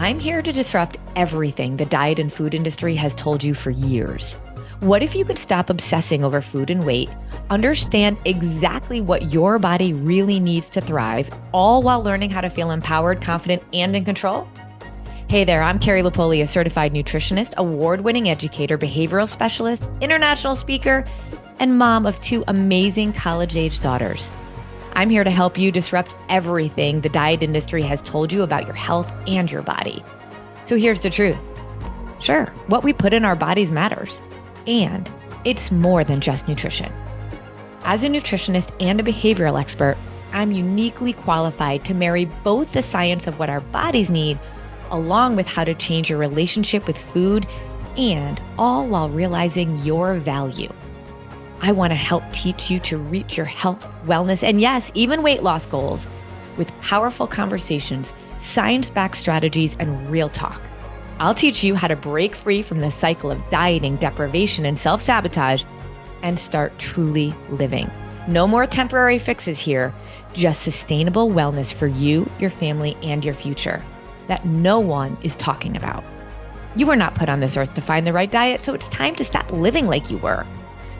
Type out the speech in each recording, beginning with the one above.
I'm here to disrupt everything the diet and food industry has told you for years. What if you could stop obsessing over food and weight, understand exactly what your body really needs to thrive, all while learning how to feel empowered, confident, and in control? Hey there, I'm Carrie Lipoli, a certified nutritionist, award-winning educator, behavioral specialist, international speaker, and mom of two amazing college-age daughters. I'm here to help you disrupt everything the diet industry has told you about your health and your body. So here's the truth. Sure, what we put in our bodies matters, and it's more than just nutrition. As a nutritionist and a behavioral expert, I'm uniquely qualified to marry both the science of what our bodies need along with how to change your relationship with food, and all while realizing your value. I want to help teach you to reach your health, wellness, and yes, even weight loss goals with powerful conversations, science-backed strategies, and real talk. I'll teach you how to break free from the cycle of dieting, deprivation, and self-sabotage and start truly living. No more temporary fixes here, just sustainable wellness for you, your family, and your future that no one is talking about. You were not put on this earth to find the right diet, so it's time to stop living like you were.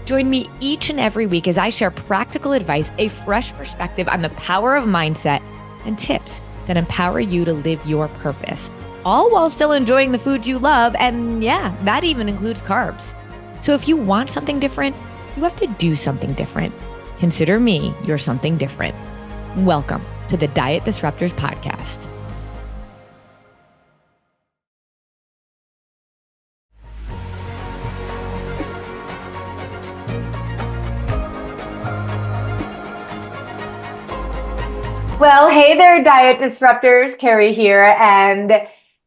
Join me each and every week as I share practical advice, a fresh perspective on the power of mindset, and tips that empower you to live your purpose, all while still enjoying the foods you love. And yeah, that even includes carbs. So if you want something different, you have to do something different. Consider me your something different. Welcome to the Diet Disruptors podcast. Well, hey there, Diet Disruptors. Carrie here. And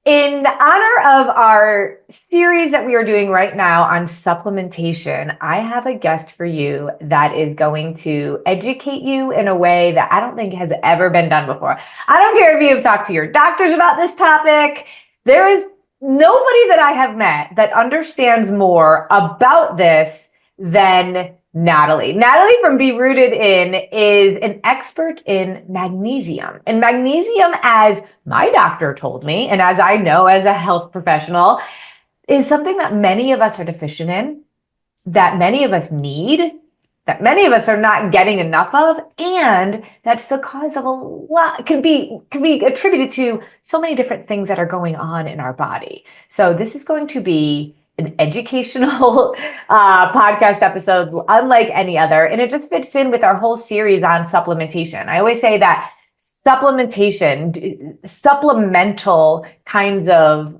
in honor of our series that we are doing right now on supplementation, I have a guest for you that is going to educate you in a way that I don't think has ever been done before. I don't care if you have talked to your doctors about this topic. There is nobody that I have met that understands more about this than Natalie. Natalie from Be Rooted In is an expert in magnesium. And magnesium, as my doctor told me, and as I know as a health professional, is something that many of us are deficient in, that many of us need, that many of us are not getting enough of, and that's the cause of a lot, can be attributed to so many different things that are going on in our body. So this is going to be an educational podcast episode unlike any other. And it just fits in with our whole series on supplementation. I always say that supplementation, supplemental kinds of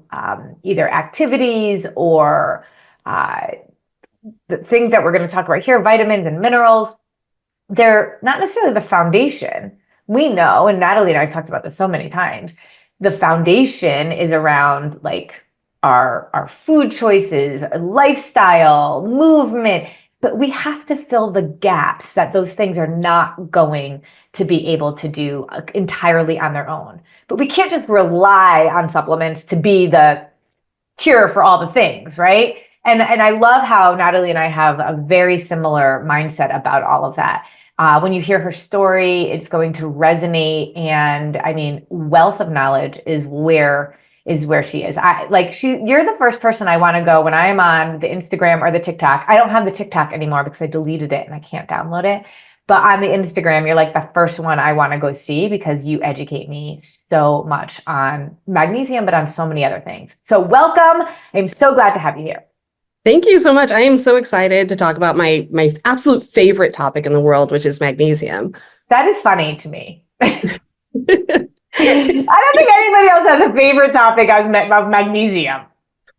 either activities or the things that we're going to talk about here, vitamins and minerals, they're not necessarily the foundation. We know, and Natalie and I have talked about this so many times, the foundation is around like our food choices, our lifestyle, movement, but we have to fill the gaps that those things are not going to be able to do entirely on their own. But we can't just rely on supplements to be the cure for all the things, right? And I love how Natalie and I have a very similar mindset about all of that. When you hear her story, it's going to resonate. And I mean, wealth of knowledge is where she is. You're the first person I want to go when I'm on the Instagram or the TikTok. I don't have the TikTok anymore because I deleted it and I can't download it. But on the Instagram, you're like the first one I want to go see because you educate me so much on magnesium, but on so many other things. So welcome. I'm so glad to have you here. Thank you so much. I am so excited to talk about my absolute favorite topic in the world, which is magnesium. That is funny to me. I don't think anybody else has a favorite topic of magnesium.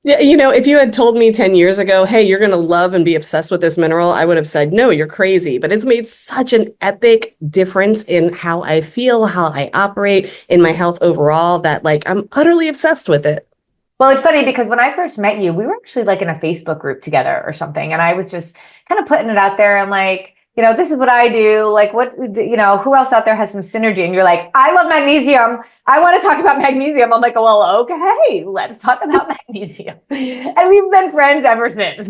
Yeah, if you had told me 10 years ago, hey, you're going to love and be obsessed with this mineral, I would have said, no, you're crazy. But it's made such an epic difference in how I feel, how I operate, in my health overall, that I'm utterly obsessed with it. Well, it's funny because when I first met you, we were actually in a Facebook group together or something. And I was just kind of putting it out there. I'm like, this is what I do. Who else out there has some synergy? And you're like, I love magnesium. I want to talk about magnesium. I'm like, well, okay, let's talk about magnesium. And we've been friends ever since.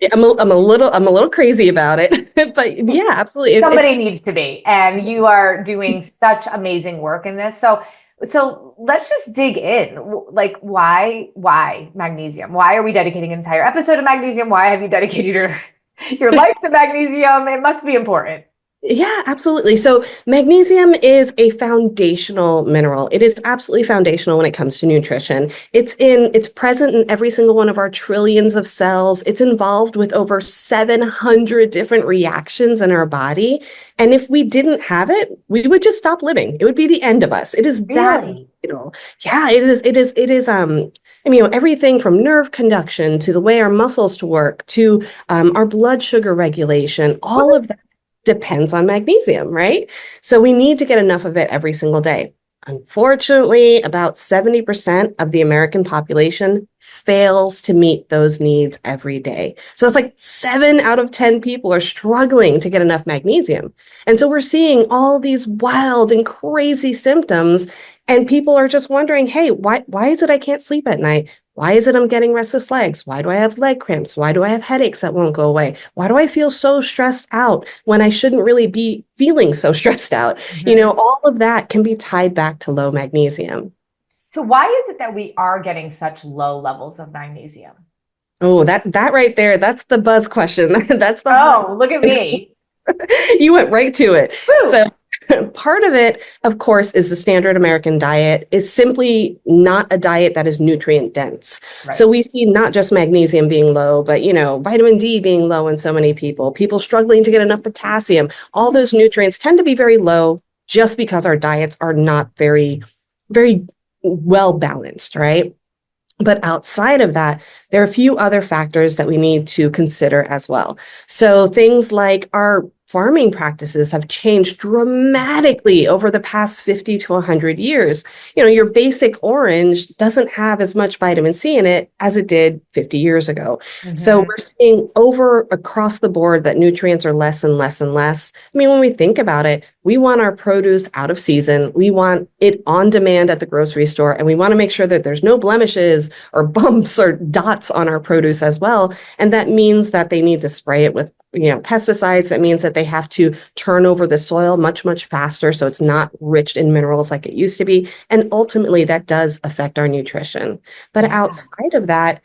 Yeah, I'm a little crazy about it, but yeah, absolutely. Somebody needs to be, and you are doing such amazing work in this. So So let's just dig in. Like, why magnesium? Why are we dedicating an entire episode to magnesium? Why have you dedicated your life to magnesium? It must be important. Yeah, absolutely. So magnesium is a foundational mineral. It is absolutely foundational when it comes to nutrition. It's present in every single one of our trillions of cells. It's involved with over 700 different reactions in our body. And if we didn't have it, we would just stop living. It would be the end of us. It is that Really? vital. Yeah, it is I mean, everything from nerve conduction to the way our muscles to work to our blood sugar regulation, all of that depends on magnesium, right? So we need to get enough of it every single day. Unfortunately, about 70% of the American population fails to meet those needs every day. So it's like 7 out of 10 people are struggling to get enough magnesium. And so we're seeing all these wild and crazy symptoms, and people are just wondering, hey, why is it I can't sleep at night? Why is it I'm getting restless legs? Why do I have leg cramps? Why do I have headaches that won't go away? Why do I feel so stressed out when I shouldn't really be feeling so stressed out? Mhm. All of that can be tied back to low magnesium. So why is it that we are getting such low levels of magnesium? Oh, that right there, that's the buzz question. That's the hot. Oh, look at me. You went right to it. Woo! So part of it, of course, is the standard American diet is simply not a diet that is nutrient dense. Right. So we see not just magnesium being low, but vitamin D being low in so many people struggling to get enough potassium. All those nutrients tend to be very low just because our diets are not very, very well balanced, right? But outside of that, there are a few other factors that we need to consider as well. So things like our farming practices have changed dramatically over the past 50 to 100 years. Your basic orange doesn't have as much vitamin C in it as it did 50 years ago. So Mhm. we're seeing over across the board that nutrients are less and less and less. I mean, when we think about it, we want our produce out of season. We want it on demand at the grocery store, and we want to make sure that there's no blemishes or bumps or dots on our produce as well. And that means that they need to spray it with pesticides. That means that they have to turn over the soil much, much faster so it's not rich in minerals like it used to be. And ultimately, that does affect our nutrition. But Yeah. outside of that,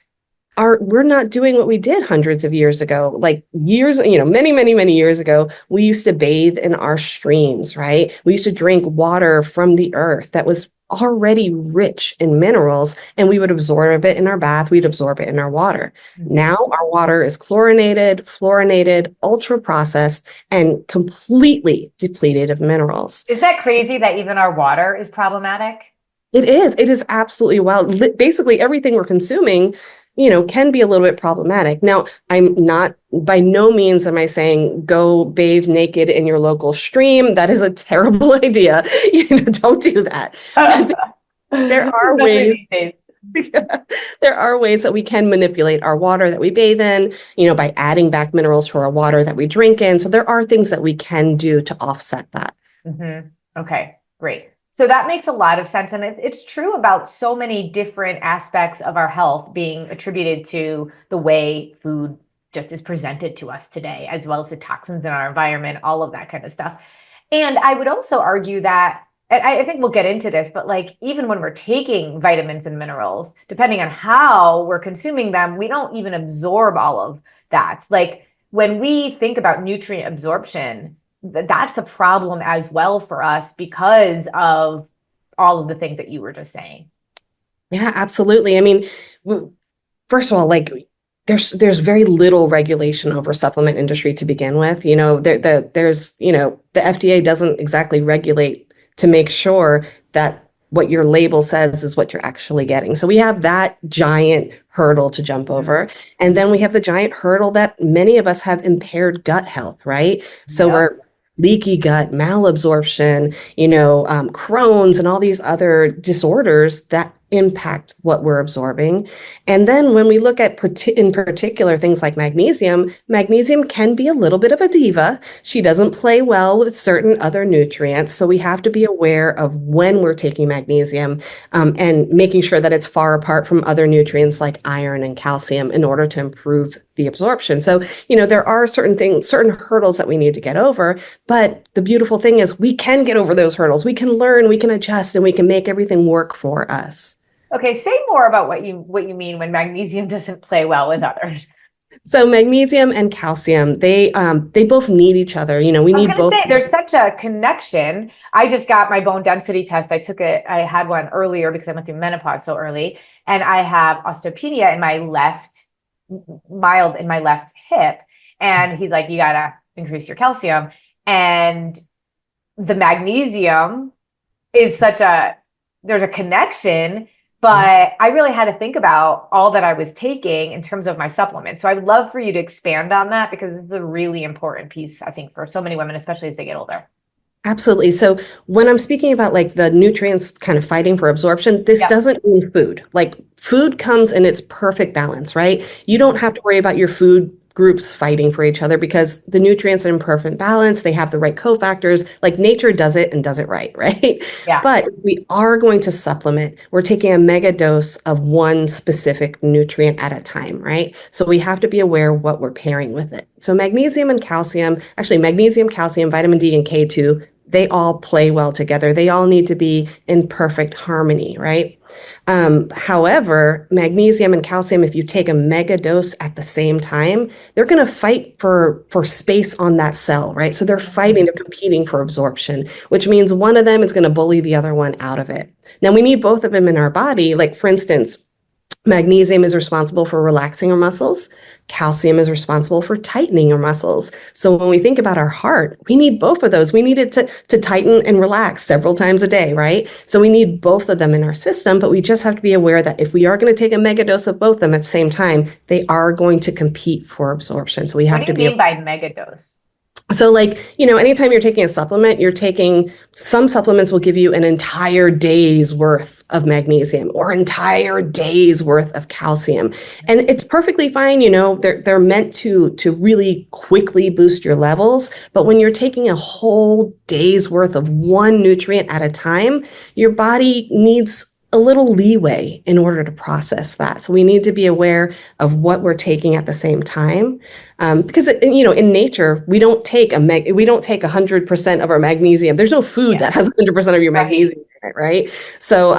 we're not doing what we did hundreds of years ago. Like years, many, many, many years ago, we used to bathe in our streams, right? We used to drink water from the earth that was already rich in minerals, and we would absorb it in our bath, we'd absorb it in our water. Mhm. Now our water is chlorinated, fluorinated, ultra processed, and completely depleted of minerals. Is that crazy that even our water is problematic? It is absolutely wild. Basically, everything we're consuming, can be a little bit problematic. Now, I'm not, by no means am I saying go bathe naked in your local stream. That is a terrible idea. Don't do that. But there are ways, Especially these days. there are ways that we can manipulate our water that we bathe in, by adding back minerals to our water that we drink in. So there are things that we can do to offset that. Okay, great. So that makes a lot of sense. And it's true about so many different aspects of our health being attributed to the way food just is presented to us today, as well as the toxins in our environment, all of that kind of stuff. And I would also argue that, and I think we'll get into this, but like even when we're taking vitamins and minerals, depending on how we're consuming them, we don't even absorb all of that. Like when we think about nutrient absorption, that's a problem as well for us because of all of the things that you were just saying. Yeah, absolutely. I mean, first of all, like there's very little regulation over supplement industry to begin with. The FDA doesn't exactly regulate to make sure that what your label says is what you're actually getting. So we have that giant hurdle to jump over. And then we have the giant hurdle that many of us have impaired gut health, right? So Yep. we're leaky gut, malabsorption, Crohn's, and all these other disorders that impact what we're absorbing. And then when we look at in particular things like magnesium, magnesium can be a little bit of a diva. She doesn't play well with certain other nutrients. So we have to be aware of when we're taking magnesium, and making sure that it's far apart from other nutrients like iron and calcium in order to improve the absorption. So, there are certain hurdles that we need to get over, but the beautiful thing is we can get over those hurdles. We can learn, we can adjust, and we can make everything work for us. Okay, say more about what you mean when magnesium doesn't play well with others. So magnesium and calcium, they both need each other. We need both. There's such a connection. I just got my bone density test. I had one earlier because I went through menopause so early, and I have osteopenia in my left hip. And he's like, you gotta increase your calcium. And the magnesium is there's a connection. But I really had to think about all that I was taking in terms of my supplements. So I would love for you to expand on that, because this is a really important piece, I think, for so many women, especially as they get older. Absolutely. So when I'm speaking about like the nutrients kind of fighting for absorption, this doesn't mean food. Like food comes in its perfect balance, right? You don't have to worry about your food groups fighting for each other because the nutrients are in perfect balance. They have the right cofactors. Like nature does it and does it right? Yeah. But if we are going to supplement, we're taking a mega dose of one specific nutrient at a time, right? So we have to be aware what we're pairing with it. So magnesium and calcium, actually magnesium, calcium, vitamin D, and K2, they all play well together. They all need to be in perfect harmony, right? However, magnesium and calcium, if you take a mega dose at the same time, they're going to fight for space on that cell, right? So they're competing for absorption, which means one of them is going to bully the other one out of it. Now, we need both of them in our body. Like, for instance, magnesium is responsible for relaxing our muscles. Calcium is responsible for tightening our muscles. So when we think about our heart, we need both of those. We need it to tighten and relax several times a day, right? So we need both of them in our system, but we just have to be aware that if we are going to take a mega dose of both of them at the same time, they are going to compete for absorption. So we have to be. What do you mean by mega dose? So like, anytime you're taking a supplement, some supplements will give you an entire day's worth of magnesium or entire day's worth of calcium. And it's perfectly fine. They're meant to really quickly boost your levels. But when you're taking a whole day's worth of one nutrient at a time, your body needs a little leeway in order to process that. So we need to be aware of what we're taking at the same time, because in nature we don't take 100% of our magnesium. There's no food that has 100% of your magnesium in it, right? So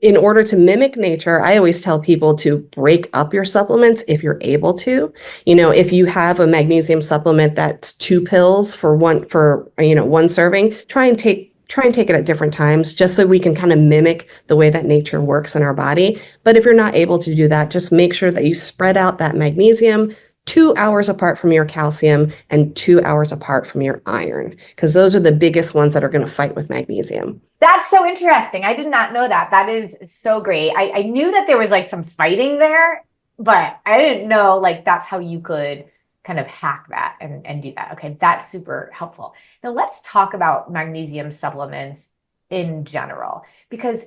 in order to mimic nature, I always tell people to break up your supplements if you're able to. If you have a magnesium supplement that's 2 pills for one serving, try and take it at different times just so we can kind of mimic the way that nature works in our body. But if you're not able to do that, just make sure that you spread out that magnesium 2 hours apart from your calcium and 2 hours apart from your iron, because those are the biggest ones that are going to fight with magnesium. That's so interesting. I did not know that. That is so great. I knew that there was like some fighting there, but I didn't know like that's how you could kind of hack that and do that. Okay, that's super helpful. Now let's talk about magnesium supplements in general, because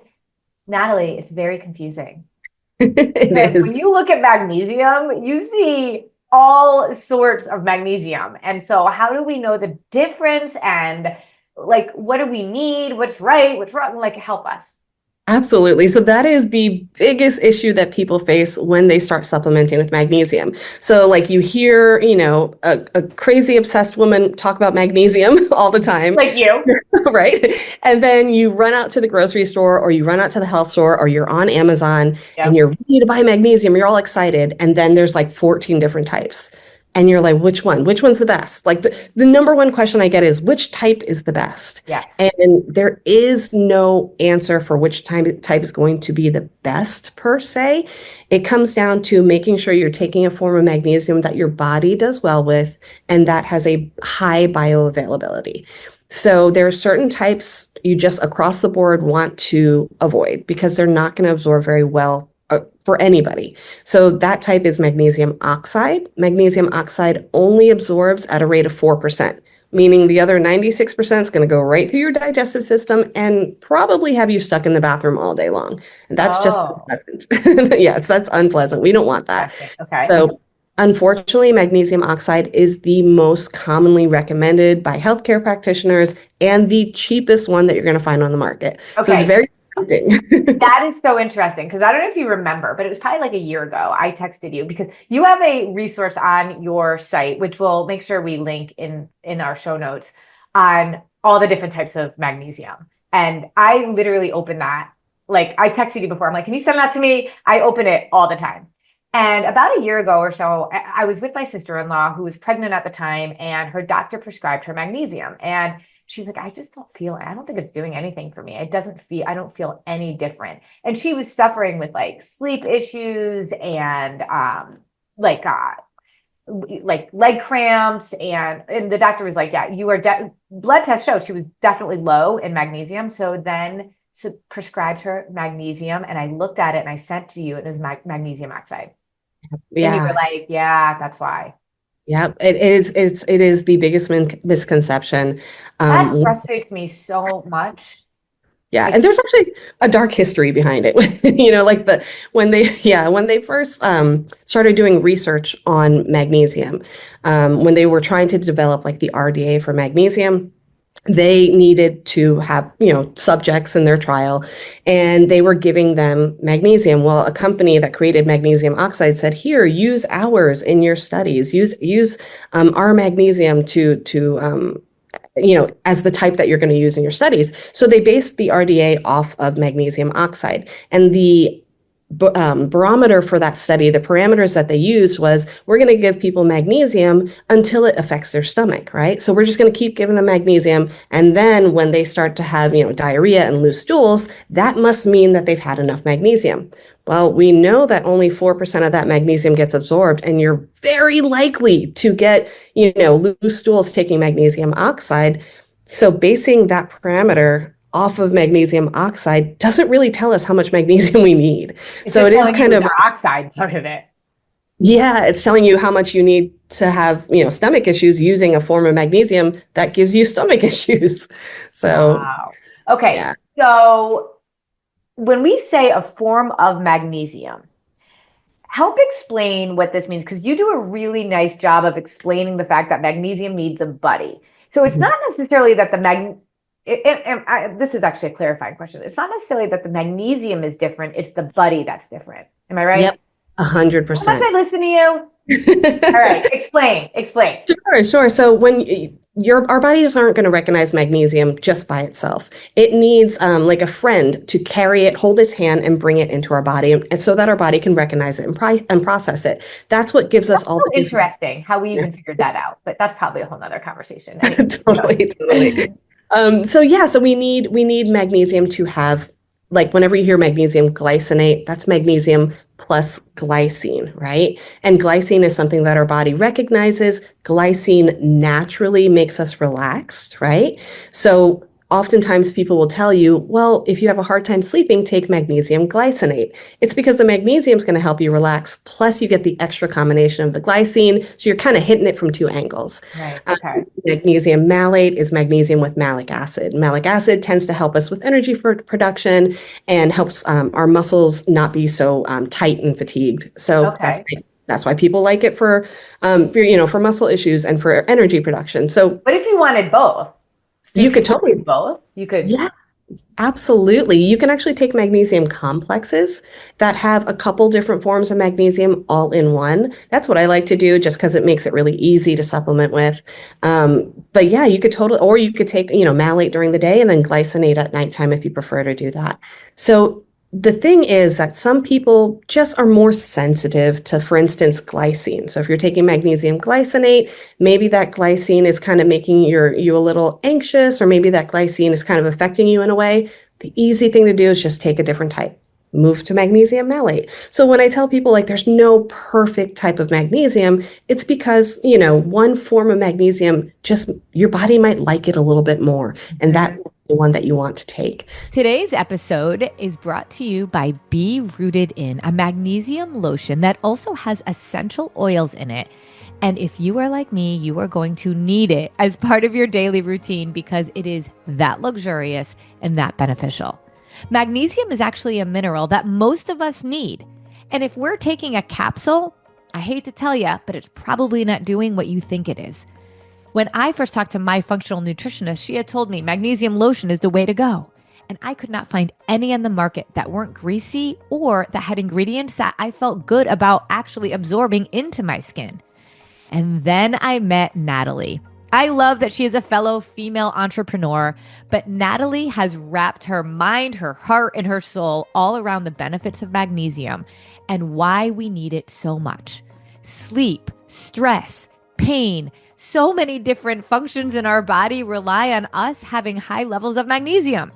Natalie, it's very confusing. It is. When you look at magnesium, you see all sorts of magnesium. And so how do we know the difference, and like, what do we need? What's right? What's wrong? Like, help us. Absolutely. So that is the biggest issue that people face when they start supplementing with magnesium. So like you hear, a crazy obsessed woman talk about magnesium all the time. Like you. Right? And then you run out to the grocery store, or you run out to the health store, or you're on Amazon and you're ready to buy magnesium. You're all excited. And then there's like 14 different types. And you're like, which one? Which one's the best? Like the number one question I get is, which type is the best? Yeah. And there is no answer for which type is going to be the best per se. It comes down to making sure you're taking a form of magnesium that your body does well with and that has a high bioavailability. So there are certain types you just across the board want to avoid because they're not going to absorb very well for anybody. So that type is magnesium oxide. Magnesium oxide only absorbs at a rate of 4%, meaning the other 96% is going to go right through your digestive system and probably have you stuck in the bathroom all day long. And that's just Oh, unpleasant. Yes, that's unpleasant. We don't want that. interesting. Okay. So, unfortunately, magnesium oxide is the most commonly recommended by healthcare practitioners and the cheapest one that you're going to find on the market. So, it's Okay. very tempting. That is so interesting because I don't know if you remember, but it was probably like a year ago. I texted you because you have a resource on your site, which we'll make sure we link in our show notes on all the different types of magnesium. And I literally open that. Like I've texted you before. I'm like, can you send that to me? I open it all the time. And about a year ago or so, I was with my sister-in-law who was pregnant at the time, and her doctor prescribed her magnesium. And she's like, I just don't feel it. I don't think it's doing anything for me. I don't feel any different. And she was suffering with like sleep issues and like leg cramps. And the doctor was like, yeah, you are blood test showed she was definitely low in magnesium. So then prescribed her magnesium, and I looked at it and I sent to you, and it was magnesium oxide. Yeah. And you were like, yeah, that's why. Yeah, it is the biggest misconception. That frustrates me so much. Yeah, Like, and there's actually a dark history behind it. Like when they first started doing research on magnesium, when they were trying to develop like the RDA for magnesium, they needed to have, subjects in their trial, and they were giving them magnesium. Well, a company that created magnesium oxide said, here, use ours in your studies, use our magnesium to as the type that you're going to use in your studies. So they based the RDA off of magnesium oxide, and the barometer for that study, the parameters that they used was, we're going to give people magnesium until it affects their stomach, right? So we're just going to keep giving them magnesium. And then when they start to have, diarrhea and loose stools, that must mean that they've had enough magnesium. Well, we know that only 4% of that magnesium gets absorbed, and you're very likely to get, loose stools taking magnesium oxide. So basing that parameter off of magnesium oxide doesn't really tell us how much magnesium we need. So it is kind of the oxide part of it. Yeah, it's telling you how much you need to have, stomach issues using a form of magnesium that gives you stomach issues. So, wow. Okay. Yeah. So when we say a form of magnesium, help explain what this means, because you do a really nice job of explaining the fact that magnesium needs a buddy. So it's not necessarily that this is actually a clarifying question. It's not necessarily that the magnesium is different. It's the buddy that's different. Am I right? Yep. 100%. Must I listen to you? All right. Explain. Sure. So when our bodies aren't going to recognize magnesium just by itself. It needs like a friend to carry it, hold its hand, and bring it into our body, and so that our body can recognize it and process it. That's what gives us all So the interesting how we even figured that out, but that's probably a whole nother conversation. Totally. So we need magnesium to have, like, whenever you hear magnesium glycinate, that's magnesium plus glycine, right? And glycine is something that our body recognizes. Glycine naturally makes us relaxed, right? So oftentimes people will tell you, well, if you have a hard time sleeping, take magnesium glycinate. It's because the magnesium is going to help you relax. Plus you get the extra combination of the glycine. So you're kind of hitting it from two angles. Right. Okay. Magnesium malate is magnesium with malic acid. Malic acid tends to help us with energy production and helps our muscles not be so tight and fatigued. So Okay. that's why people like it for muscle issues and for energy production. So, but if you wanted both, you could totally both. You could. Yeah, absolutely. You can actually take magnesium complexes that have a couple different forms of magnesium all in one. That's what I like to do, just because it makes it really easy to supplement with. But yeah, you could or you could take, malate during the day and then glycinate at nighttime if you prefer to do that. So the thing is that some people just are more sensitive to, for instance, glycine. So if you're taking magnesium glycinate, maybe that glycine is kind of making you a little anxious, or maybe that glycine is kind of affecting you in a way. The easy thing to do is just take a different type. Move to magnesium malate. So when I tell people, like, there's no perfect type of magnesium, it's because, one form of magnesium, just your body might like it a little bit more. And that one that you want to take. Today's episode is brought to you by Be Rooted In, a magnesium lotion that also has essential oils in it. And if you are like me, you are going to need it as part of your daily routine because it is that luxurious and that beneficial. Magnesium is actually a mineral that most of us need. And if we're taking a capsule, I hate to tell you, but it's probably not doing what you think it is. When I first talked to my functional nutritionist, she had told me magnesium lotion is the way to go. And I could not find any on the market that weren't greasy or that had ingredients that I felt good about actually absorbing into my skin. And then I met Natalie. I love that she is a fellow female entrepreneur, but Natalie has wrapped her mind, her heart, and her soul all around the benefits of magnesium and why we need it so much. Sleep, stress, pain, so many different functions in our body rely on us having high levels of magnesium.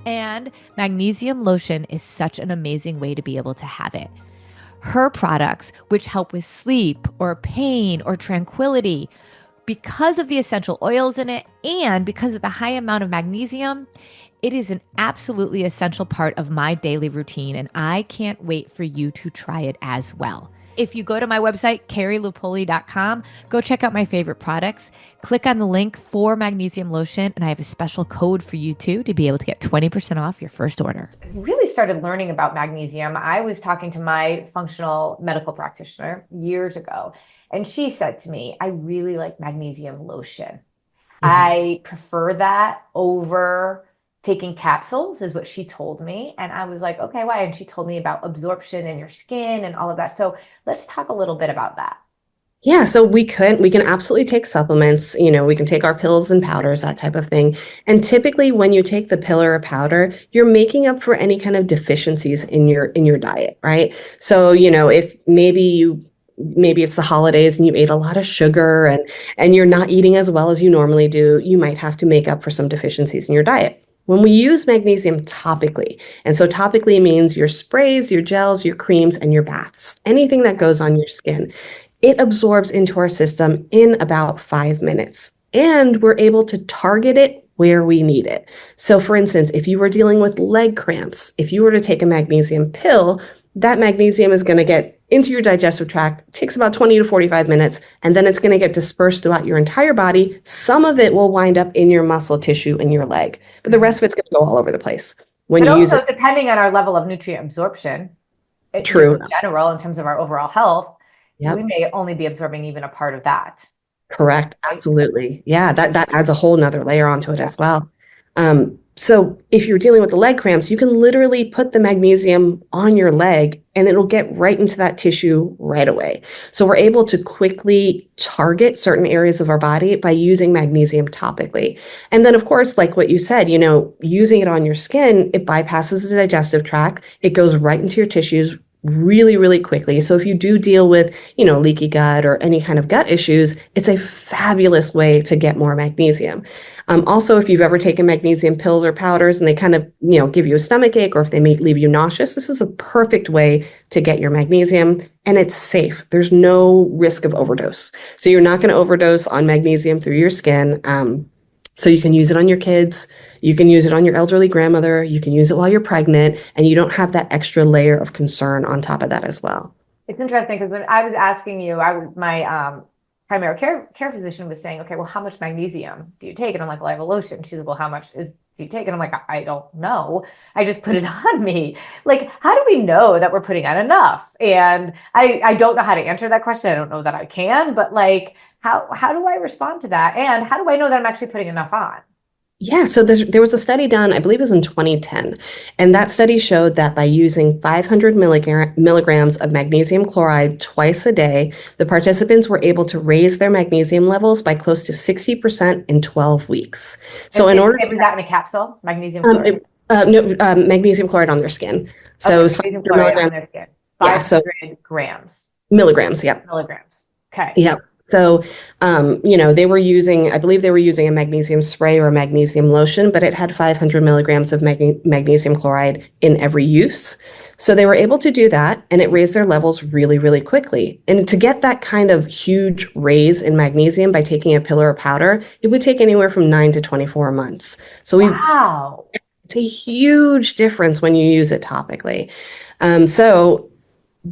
And magnesium lotion is such an amazing way to be able to have it. Her products, which help with sleep or pain or tranquility, because of the essential oils in it and because of the high amount of magnesium, it is an absolutely essential part of my daily routine, and I can't wait for you to try it as well. If you go to my website, carrielupoli.com, go check out my favorite products, click on the link for magnesium lotion, and I have a special code for you too to be able to get 20% off your first order. I really started learning about magnesium. I was talking to my functional medical practitioner years ago, and she said to me, I really like magnesium lotion. I prefer that over taking capsules, is what she told me. And I was like, okay, why? And she told me about absorption in your skin and all of that. So let's talk a little bit about that. Yeah, so we can absolutely take supplements, we can take our pills and powders, that type of thing. And typically when you take the pill or a powder, you're making up for any kind of deficiencies in your diet, right? So, if maybe it's the holidays and you ate a lot of sugar and you're not eating as well as you normally do, you might have to make up for some deficiencies in your diet. When we use magnesium topically, and so topically means your sprays, your gels, your creams, and your baths, anything that goes on your skin, it absorbs into our system in about 5 minutes. And we're able to target it where we need it. So for instance, if you were dealing with leg cramps, if you were to take a magnesium pill, that magnesium is going to get into your digestive tract. It takes about 20 to 45 minutes, and then it's going to get dispersed throughout your entire body. Some of it will wind up in your muscle tissue in your leg, but the rest of it's going to go all over the place. But also, depending on our level of nutrient absorption, true. In general, in terms of our overall health, yep. We may only be absorbing even a part of that. Correct. Absolutely. Yeah, that adds a whole nother layer onto it as well. So if you're dealing with the leg cramps, you can literally put the magnesium on your leg and it'll get right into that tissue right away. So we're able to quickly target certain areas of our body by using magnesium topically. And then of course, like what you said, using it on your skin, it bypasses the digestive tract. It goes right into your tissues really, really quickly. So if you do deal with, leaky gut or any kind of gut issues, it's a fabulous way to get more magnesium. Also, if you've ever taken magnesium pills or powders and they kind of, give you a stomach ache or if they may leave you nauseous, this is a perfect way to get your magnesium, and it's safe. There's no risk of overdose. So you're not going to overdose on magnesium through your skin. So you can use it on your kids, you can use it on your elderly grandmother, you can use it while you're pregnant, and you don't have that extra layer of concern on top of that as well. It's interesting because when I was asking you, my primary care physician was saying, okay, well, how much magnesium do you take? And I'm like, well, I have a lotion. She's like, well, how much do you take? And I'm like, I don't know. I just put it on me. Like, how do we know that we're putting on enough? And I don't know how to answer that question. I don't know that I can, but like, how do I respond to that? And how do I know that I'm actually putting enough on? Yeah, so there was a study done, I believe it was in 2010, and that study showed that by using 500 milligrams of magnesium chloride twice a day, the participants were able to raise their magnesium levels by close to 60% in 12 weeks. So was that in a capsule, magnesium chloride? Magnesium chloride on their skin. So okay, magnesium chloride on their skin. 500 grams. Milligrams, yep. Milligrams. Okay. Yep. So, they were using, I believe they were using a magnesium spray or a magnesium lotion, but it had 500 milligrams of magnesium chloride in every use. So they were able to do that, and it raised their levels really, really quickly. And to get that kind of huge raise in magnesium by taking a pill or a powder, it would take anywhere from 9 to 24 months. So Wow. it's a huge difference when you use it topically. So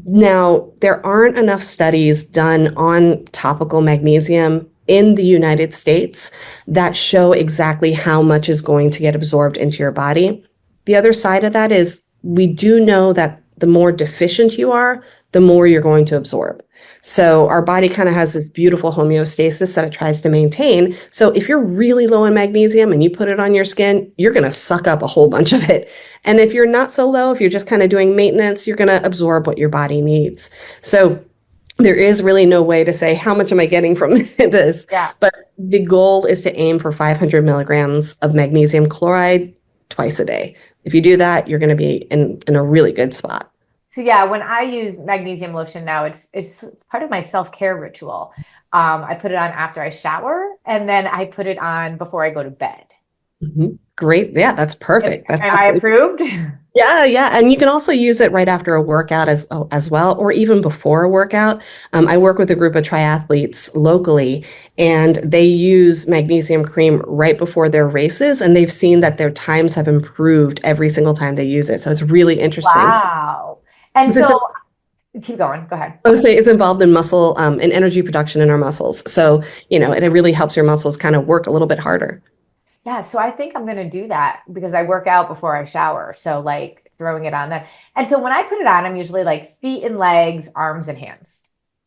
now, there aren't enough studies done on topical magnesium in the United States that show exactly how much is going to get absorbed into your body. The other side of that is we do know that the more deficient you are, the more you're going to absorb. So our body kind of has this beautiful homeostasis that it tries to maintain. So if you're really low in magnesium and you put it on your skin, you're going to suck up a whole bunch of it. And if you're not so low, if you're just kind of doing maintenance, you're going to absorb what your body needs. So there is really no way to say how much am I getting from this, Yeah. but the goal is to aim for 500 milligrams of magnesium chloride twice a day. If you do that, you're going to be in a really good spot. So yeah, when I use magnesium lotion now, it's part of my self-care ritual. I put it on after I shower, and then I put it on before I go to bed. Great. Yeah, that's perfect. That's Am I approved? Yeah. And you can also use it right after a workout as well, or even before a workout. I work with a group of triathletes locally, and they use magnesium cream right before their races, and they've seen that their times have improved every single time they use it. So it's really interesting. Wow. And 'Cause it's so keep going. Go ahead. I would say it's involved in muscle and energy production in our muscles. So, it really helps your muscles kind of work a little bit harder. Yeah, so I think I'm going to do that because I work out before I shower. So like throwing it on then. And so when I put it on, I'm usually like feet and legs, arms and hands.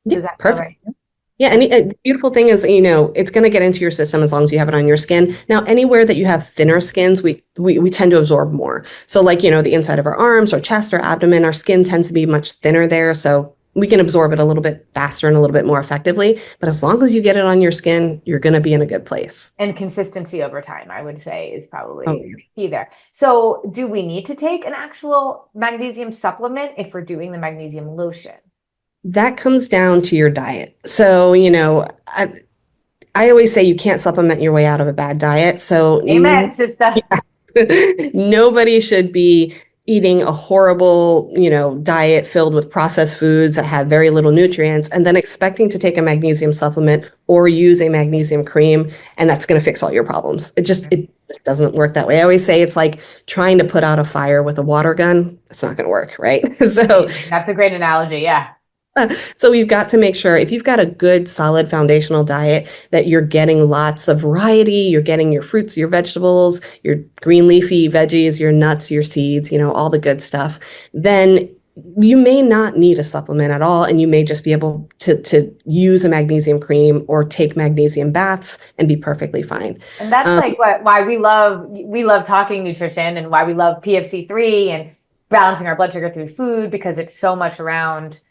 Yeah, Does that feel perfect. right? Yeah, and the beautiful thing is, it's going to get into your system as long as you have it on your skin. Now, anywhere that you have thinner skins, we tend to absorb more. So like, the inside of our arms or chest or abdomen, our skin tends to be much thinner there. So we can absorb it a little bit faster and a little bit more effectively. But as long as you get it on your skin, you're going to be in a good place. And consistency over time, I would say, is Oh, probably key there. So do we need to take an actual magnesium supplement if we're doing the magnesium lotion? that comes down to your diet. So, I always say you can't supplement your way out of a bad diet. So Amen, sister. nobody should be eating a horrible, diet filled with processed foods that have very little nutrients and then expecting to take a magnesium supplement or use a magnesium cream and that's going to fix all your problems. It just doesn't work that way. I always say it's like trying to put out a fire with a water gun. It's not going to work, right? So That's a great analogy. Yeah. So we've got to make sure if you've got a good, solid foundational diet that you're getting lots of variety, you're getting your fruits, your vegetables, your green leafy veggies, your nuts, your seeds, all the good stuff, then you may not need a supplement at all. And you may just be able to use a magnesium cream or take magnesium baths and be perfectly fine. And that's like why we love talking nutrition and why we love PFC3 and balancing our blood sugar through food, because it's so much around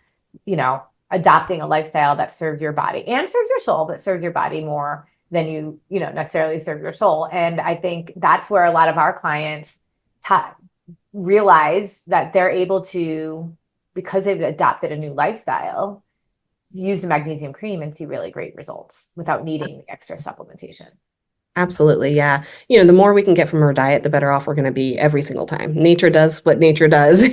adopting a lifestyle that serves your body and serves your soul, but serves your body more than you necessarily serve your soul. And I think that's where a lot of our clients realize that they're able to, because they've adopted a new lifestyle, use the magnesium cream and see really great results without needing extra supplementation. Absolutely. Yeah. The more we can get from our diet, the better off we're going to be every single time. Nature does what nature does,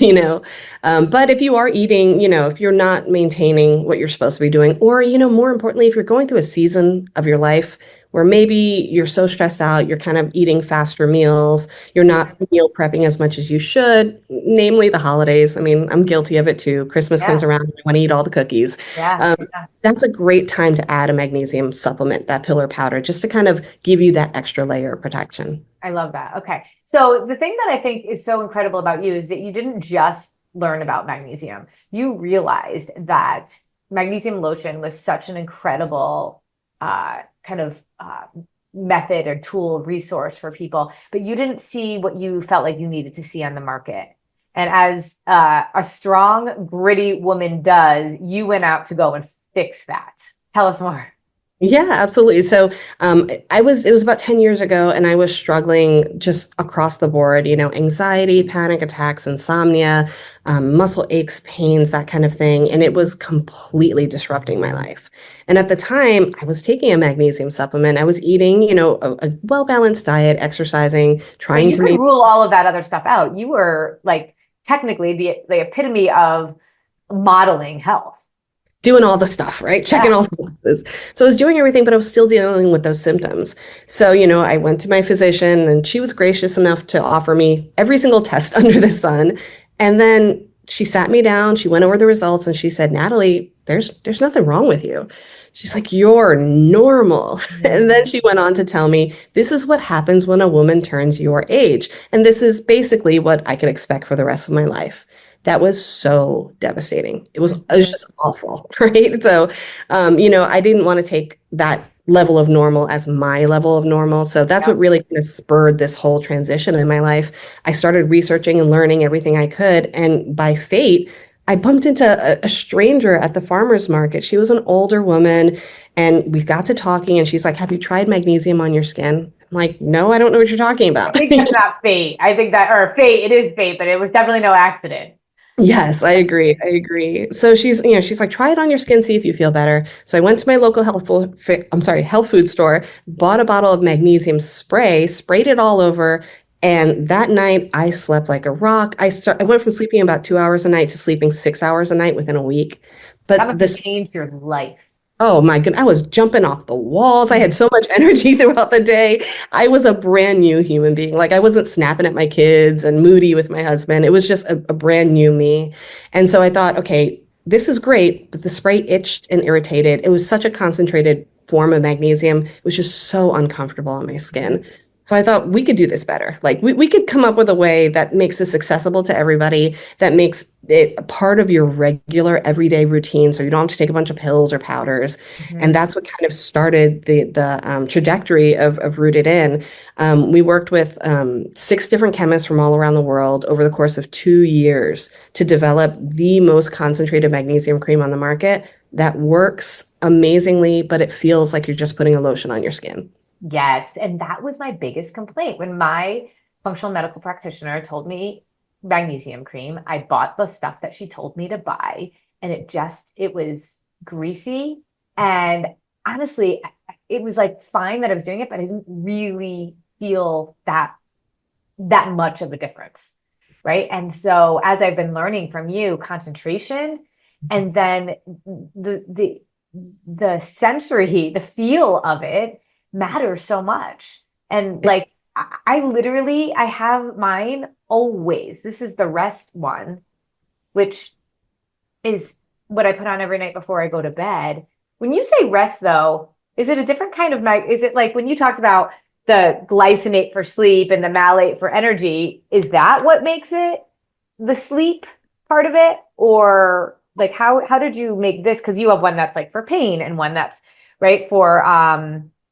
But if you are eating, if you're not maintaining what you're supposed to be doing, or, more importantly, if you're going through a season of your life where maybe you're so stressed out, you're kind of eating faster meals, you're not meal prepping as much as you should, namely the holidays. I mean, I'm guilty of it too. Christmas comes around, I want to eat all the cookies. Yeah. That's a great time to add a magnesium supplement, that pill or powder, just to kind of give you that extra layer of protection. I love that. Okay. So the thing that I think is so incredible about you is that you didn't just learn about magnesium. You realized that magnesium lotion was such an incredible method or tool, resource for people, but you didn't see what you felt like you needed to see on the market. And as a strong, gritty woman does, you went out to go and fix that. Tell us more. Yeah, absolutely. So, it was about 10 years ago, and I was struggling just across the board, anxiety, panic attacks, insomnia, muscle aches, pains, that kind of thing. And it was completely disrupting my life. And at the time, I was taking a magnesium supplement. I was eating, a well-balanced diet, exercising, So trying you to could make rule all of that other stuff out. You were like technically the epitome of modeling health. doing all the stuff, right? Checking Yeah. all the boxes. So I was doing everything, but I was still dealing with those symptoms. So, I went to my physician and she was gracious enough to offer me every single test under the sun. And then she sat me down, she went over the results and she said, Natalie, there's nothing wrong with you. She's like, you're normal. And then Mm. she went on to tell me, this is what happens when a woman turns your age. And this is basically what I could expect for the rest of my life. That was so devastating. It was Mhm. just awful, right? So, I didn't want to take that level of normal as my level of normal. So that's what Yep. really kind of spurred this whole transition in my life. I started researching and learning everything I could. And by fate, I bumped into a stranger at the farmer's market. She was an older woman, and we got to talking, and she's like, have you tried magnesium on your skin? I'm like, no, I don't know what you're talking I about. think that's not fate. I think that, or fate, it is fate, but it was definitely no accident. Yes, I agree. I agree. So she's like, try it on your skin, see if you feel better. So I went to my local health food store, bought a bottle of magnesium spray, sprayed it all over, and that night I slept like a rock. I went from sleeping about 2 hours a night to sleeping 6 hours a night within a week. That But must have this changed your life. Oh my goodness, I was jumping off the walls. I had Mhm. so much energy throughout the day. I was a brand new human being. Like I wasn't snapping at my kids and moody with my husband. It was just a brand new me. And so I thought, okay, this is great, but the spray itched and irritated. It was such a concentrated form of magnesium. It was just so uncomfortable on my skin. So I thought we could do this better. Like we could come up with a way that makes this accessible to everybody, that makes it a part of your regular everyday routine. So you don't have to take a bunch of pills or powders. And Mhm. that's what kind of started the trajectory of Rooted In. We worked with 6 different chemists from all around the world over the course of 2 years to develop the most concentrated magnesium cream on the market that works amazingly, but it feels like you're just putting a lotion on your skin. Yes. And that was my biggest complaint. When my functional medical practitioner told me magnesium cream, I bought the stuff that she told me to buy, and it was greasy. And honestly, it was like fine that I was doing it, but I didn't really feel that much of a difference. Right. And so as I've been learning from you, concentration and then the the sensory, the feel of it matters so much. And like I literally I have mine always. This is the rest one, which is what I put on every night before I go to bed. When you say rest though, is it a different kind of is it like when you talked about the glycinate for sleep and the malate for energy, is that what makes it the sleep part of it? Or like how did you make this? Because you have one that's like for pain and one that's right for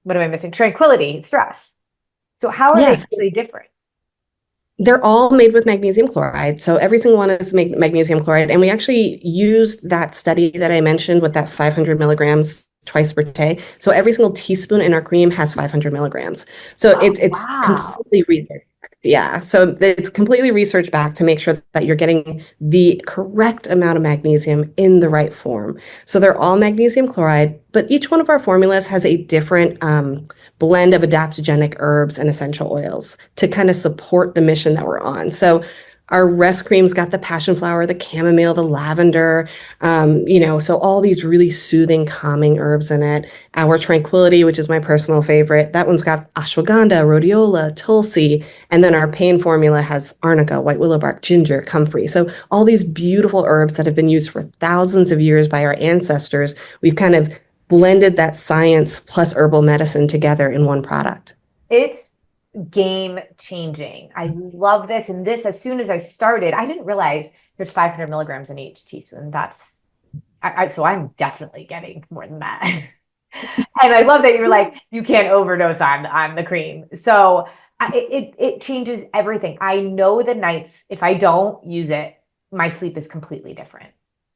what am I missing? Tranquility, stress. So how are they Yes, really different? they're all made with magnesium chloride. So every single one is magnesium chloride. And we actually used that study that I mentioned with that 500 milligrams twice per day. So every single teaspoon in our cream has 500 milligrams. So Oh, it's wow. completely researched. Yeah. So it's completely researched back to make sure that you're getting the correct amount of magnesium in the right form. So they're all magnesium chloride, but each one of our formulas has a different blend of adaptogenic herbs and essential oils to kind of support the mission that we're on. So our rest cream's got the passion flower, the chamomile, the lavender, so all these really soothing, calming herbs in it. Our tranquility, which is my personal favorite, that one's got ashwagandha, rhodiola, tulsi, and then our pain formula has arnica, white willow bark, ginger, comfrey. So all these beautiful herbs that have been used for thousands of years by our ancestors, we've kind of blended that science plus herbal medicine together in one product. It's game changing. I love this. And this, as soon as I started, I didn't realize there's 500 milligrams in each teaspoon. So I'm definitely getting more than that. And I love that you're like, you can't overdose on the cream. So it changes everything. I know the nights, if I don't use it, my sleep is completely different.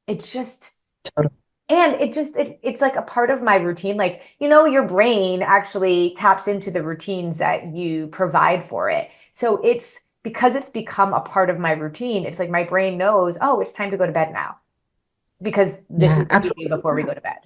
It's just, Totally. And it's like a part of my routine. Like, you know, your brain actually taps into the routines that you provide for it. So it's because it's become a part of my routine. It's like my brain knows, oh, it's time to go to bed now because this is Yeah, what we do absolutely. before we go to bed.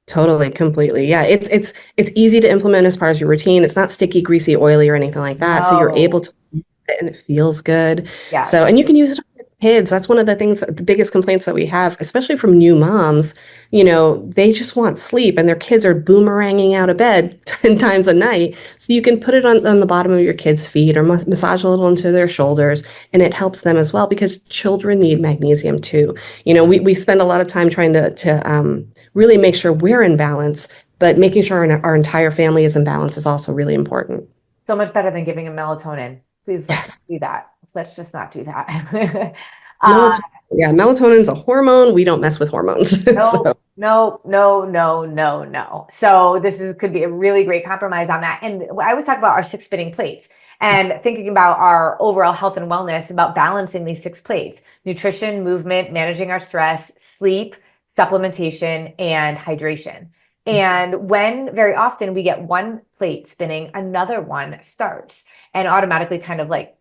Totally, completely. Yeah, it's easy to implement as part of your routine. It's not sticky, greasy, oily, or anything like that. So you're able No. to use it and it feels good. So, Yes. and you can use it on your kids. That's one of the things, the biggest complaints that we have, especially from new moms. They just want sleep and their kids are boomeranging out of bed 10 times a night. So you can put it on the bottom of your kids' feet or massage a little into their shoulders, and it helps them as well because children need magnesium too. We spend a lot of time trying to really make sure we're in balance, but making sure our entire family is in balance is also really important. So much better than giving a melatonin. Please, let's Yes. not do that. Let's just not do that. uh, Melatonin, yeah, melatonin's a hormone. We don't mess with hormones. So, no, no, no, no, no, no. So could be a really great compromise on that. And I always talk about our six spinning plates and thinking about our overall health and wellness, about balancing these six plates: nutrition, movement, managing our stress, sleep, supplementation, and hydration. And when very often we get one plate spinning, another one starts and automatically kind of like,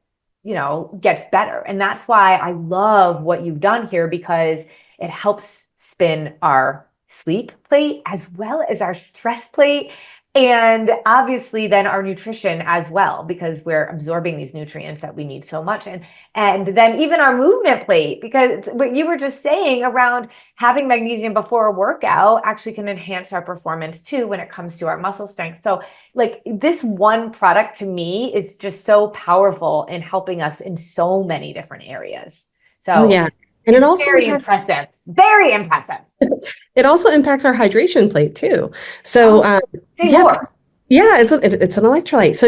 gets better. And that's why I love what you've done here, because it helps spin our sleep plate as well as our stress plate. And obviously then our nutrition as well, because we're absorbing these nutrients that we need so much. And then even our movement plate, because what you were just saying around having magnesium before a workout actually can enhance our performance too when it comes to our muscle strength. So like this one product to me is just so powerful in helping us in so many different areas. oh So yeah. And it it's also very impacts impressive. Very impressive. it also impacts our hydration plate too. So Oh, say yeah, more. yeah, it's an electrolyte. So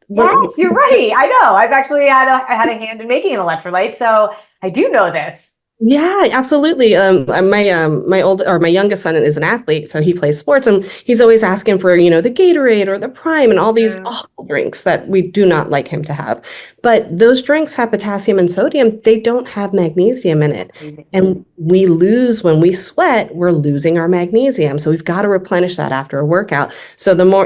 what Yes, you're right. I know. I've actually I had a hand in making an electrolyte, so I do know this. Yeah, absolutely. My youngest son is an athlete, so he plays sports, and he's always asking for, the Gatorade or the Prime and all these Mm, awful drinks that we do not like him to have. But those drinks have potassium and sodium. They don't have magnesium in it. amazing. And we lose when we sweat, we're losing our magnesium. So we've got to replenish that after a workout. So the more,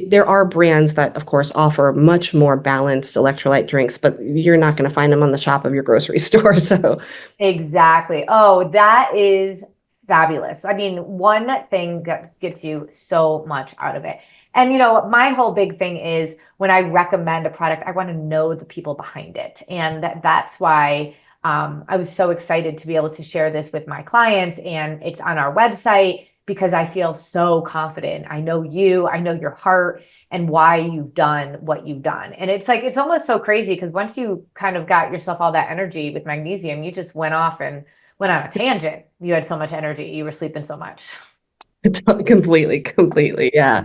there are brands that, of course, offer much more balanced electrolyte drinks, but you're not going to find them on the shop of your grocery store. So Exactly. Oh, that is fabulous. I mean, one thing that gets you so much out of it. And my whole big thing is when I recommend a product, I want to know the people behind it. And that's why I was so excited to be able to share this with my clients. And it's on our website because I feel so confident. I know you, I know your heart and why you've done what you've done. And it's like, it's almost so crazy because once you kind of got yourself all that energy with magnesium, you just went off and went on a tangent. You had so much energy. You were sleeping so much. Completely. Yeah.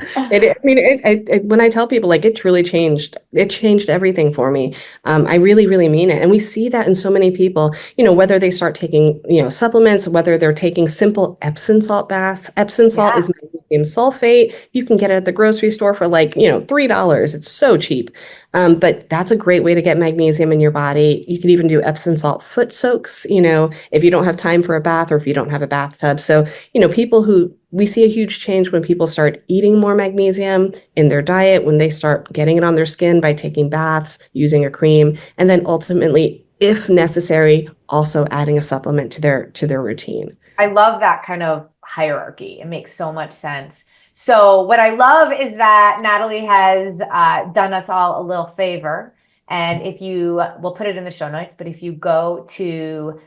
When I tell people, like, it changed everything for me. I really, really mean it. And we see that in so many people, whether they start taking, supplements, whether they're taking simple Epsom salt baths. Epsom salt Yeah. is magnesium sulfate. You can get it at the grocery store for like, $3. It's so cheap. But that's a great way to get magnesium in your body. You can even do Epsom salt foot soaks, if you don't have time for a bath or if you don't have a bathtub. So, we see a huge change when people start eating more magnesium in their diet, when they start getting it on their skin by taking baths, using a cream, and then ultimately, if necessary, also adding a supplement to their routine. I love that kind of hierarchy. It makes so much sense. So, what I love is that Natalie has done us all a little favor. And we'll put it in the show notes, but if you go to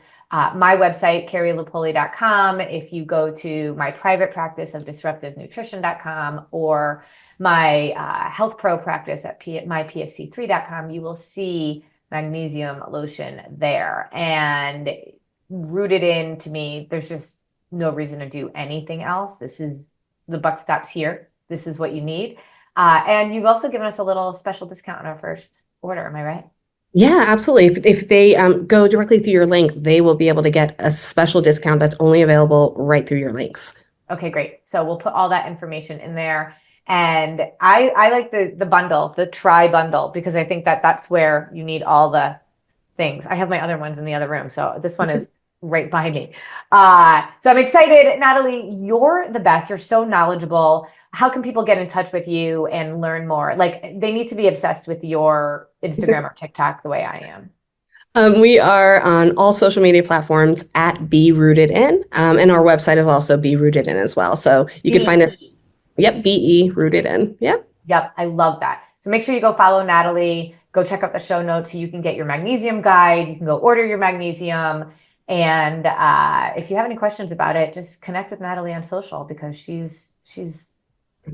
my website, carrielupoli.com, if you go to my private practice of disruptivenutrition.com or my health pro practice at mypfc3.com, you will see magnesium lotion there. And rooted into me, there's just no reason to do anything else. The buck stops here. This is what you need. And you've also given us a little special discount on our first order. Am I right? Yeah, absolutely. If they go directly through your link, they will be able to get a special discount that's only available right through your links. Okay, great. So we'll put all that information in there. And I like the bundle, the try bundle, because I think that that's where you need all the things. I have my other ones in the other room. So this one is right behind me. So I'm excited. Natalie, you're the best. You're so knowledgeable. How can people get in touch with you and learn more? Like, they need to be obsessed with your Instagram or TikTok the way I am. We are on all social media platforms at Be Rooted In, and our website is also Be Rooted In as well. So you can find us. Yep, BE Rooted In. Yep. Yep, I love that. So make sure you go follow Natalie. Go check out the show notes so you can get your magnesium guide. You can go order your magnesium. And if you have any questions about it, just connect with Natalie on social because she's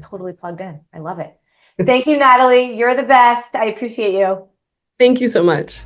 totally plugged in. I love it. Thank you, Natalie. You're the best. I appreciate you. Thank you so much.